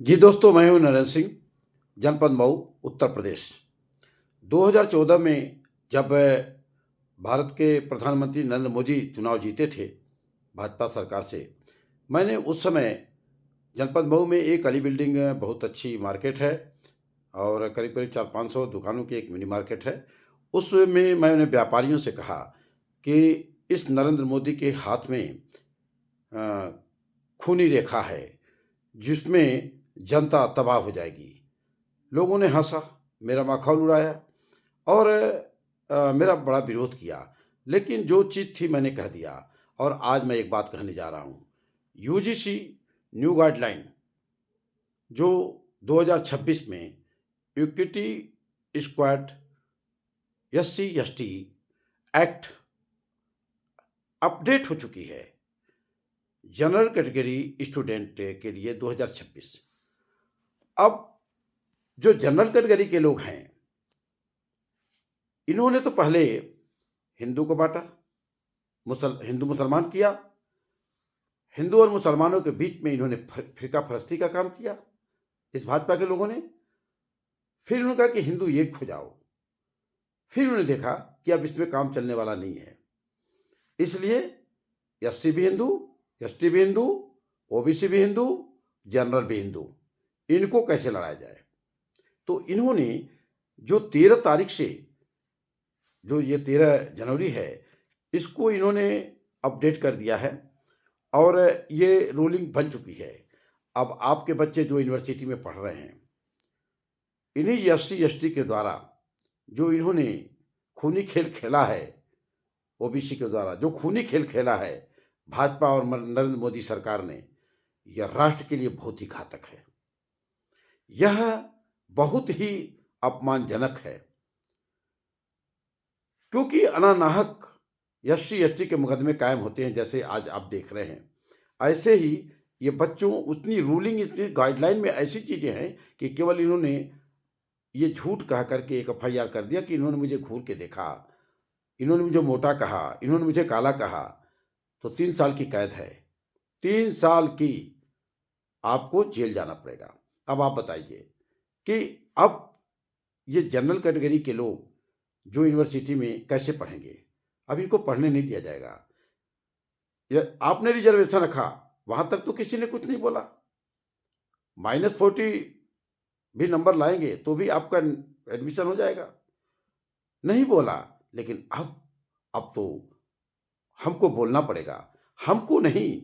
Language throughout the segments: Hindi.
जी दोस्तों, मैं हूं नरेंद्र सिंह, जनपद मऊ, उत्तर प्रदेश। 2014 में जब भारत के प्रधानमंत्री नरेंद्र मोदी चुनाव जीते थे भाजपा सरकार से, मैंने उस समय जनपद मऊ में एक अली बिल्डिंग, बहुत अच्छी मार्केट है और करीब करीब 400-500 दुकानों की एक मिनी मार्केट है। उसमें मैंने व्यापारियों से कहा कि इस नरेंद्र मोदी के हाथ में अ, खूनी रेखा है जिसमें जनता तबाह हो जाएगी। लोगों ने हँसा, मेरा मखौल उड़ाया और मेरा बड़ा विरोध किया। लेकिन जो चीज़ थी मैंने कह दिया और आज मैं एक बात कहने जा रहा हूँ। यूजीसी न्यू गाइडलाइन जो 2026 में equity squad SC ST act update हो चुकी है जनरल कैटेगरी स्टूडेंट के लिए 2026। अब जो जनरल कैटेगरी के लोग हैं, इन्होंने तो पहले हिंदू को बांटा, हिंदू मुसलमान किया, हिंदू और मुसलमानों के बीच में इन्होंने फिरका फरस्ती का काम किया इस भाजपा के लोगों ने। फिर उन्होंने कहा कि हिंदू एक हो जाओ। फिर उन्होंने देखा कि अब इसमें काम चलने वाला नहीं है, इसलिए एससी भी हिंदू, एसटी भी हिंदू, ओबीसी भी हिंदू, जनरल भी हिंदू, इनको कैसे लड़ाया जाए। तो इन्होंने जो 13 तारीख से, जो ये 13 जनवरी है, इसको इन्होंने अपडेट कर दिया है और ये रूलिंग बन चुकी है। अब आपके बच्चे जो यूनिवर्सिटी में पढ़ रहे हैं, इन्हीं एससी एसटी के द्वारा जो इन्होंने खूनी खेल खेला है, ओबीसी के द्वारा जो खूनी खेल खेला है भाजपा और नरेंद्र मोदी सरकार ने, यह राष्ट्र के लिए बहुत ही घातक है। यह बहुत ही अपमानजनक है, क्योंकि अनानाहक एससी एसटी के मुकदमे कायम होते हैं, जैसे आज आप देख रहे हैं। ऐसे ही ये बच्चों, उतनी रूलिंग, इतनी गाइडलाइन में ऐसी चीज़ें हैं कि केवल इन्होंने ये झूठ कह करके एक एफआईआर कर दिया कि इन्होंने मुझे घूर के देखा, इन्होंने मुझे मोटा कहा, इन्होंने मुझे काला कहा, तो 3 साल की कैद है, 3 साल की आपको जेल जाना पड़ेगा। अब आप बताइए कि अब ये जनरल कैटेगरी के लोग जो यूनिवर्सिटी में कैसे पढ़ेंगे। अब इनको पढ़ने नहीं दिया जाएगा। आपने रिजर्वेशन रखा, वहां तक तो किसी ने कुछ नहीं बोला। -40 भी नंबर लाएंगे तो भी आपका एडमिशन हो जाएगा, नहीं बोला। लेकिन अब तो हमको बोलना पड़ेगा। हमको नहीं,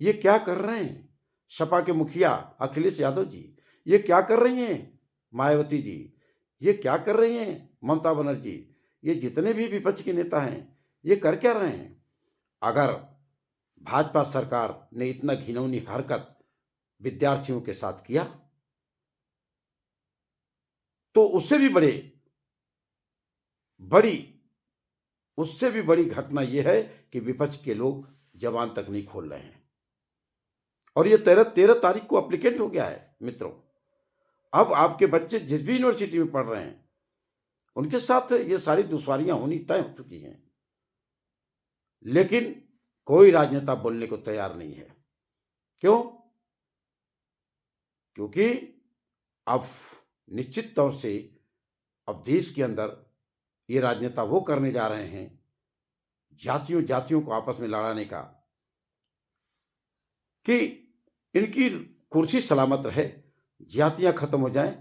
ये क्या कर रहे हैं सपा के मुखिया अखिलेश यादव जी, ये क्या कर रही हैं मायावती जी, ये क्या कर रही हैं ममता बनर्जी, ये जितने भी विपक्ष के नेता हैं, ये कर क्या रहे हैं। अगर भाजपा सरकार ने इतना घिनौनी हरकत विद्यार्थियों के साथ किया, तो उससे भी बड़ी घटना यह है कि विपक्ष के लोग जबान तक नहीं खोल रहे हैं। और ये 13 तारीख को एप्लीकेंट हो गया है मित्रों। अब आपके बच्चे जिस भी यूनिवर्सिटी में पढ़ रहे हैं, उनके साथ ये सारी दुश्वारियां होनी तय हो चुकी हैं, लेकिन कोई राजनेता बोलने को तैयार नहीं है। क्यों? क्योंकि अब निश्चित तौर से अब देश के अंदर ये राजनेता वो करने जा रहे हैं, जातियों जातियों को आपस में लड़ाने का, कि इनकी कुर्सी सलामत रहे, जातियां खत्म हो जाएं,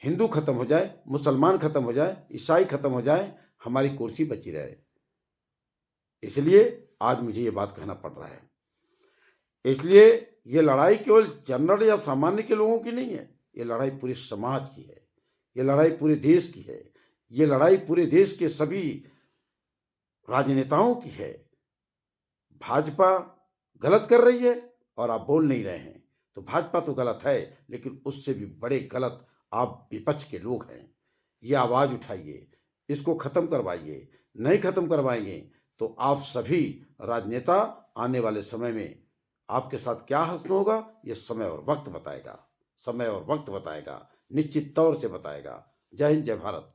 हिंदू खत्म हो जाए, मुसलमान खत्म हो जाए, ईसाई खत्म हो जाए, हमारी कुर्सी बची रहे। इसलिए आज मुझे ये बात कहना पड़ रहा है। इसलिए ये लड़ाई केवल जनरल या सामान्य के लोगों की नहीं है, ये लड़ाई पूरे समाज की है, ये लड़ाई पूरे देश की है, ये लड़ाई पूरे देश के सभी राजनेताओं की है। भाजपा गलत कर रही है और आप बोल नहीं रहे हैं, तो भाजपा तो गलत है, लेकिन उससे भी बड़े गलत आप विपक्ष के लोग हैं। ये आवाज़ उठाइए, इसको ख़त्म करवाइए। नहीं ख़त्म करवाएंगे तो आप सभी राजनेता आने वाले समय में आपके साथ क्या हश्र होगा, ये समय और वक्त बताएगा। समय और वक्त बताएगा, निश्चित तौर से बताएगा। जय हिंद, जय भारत।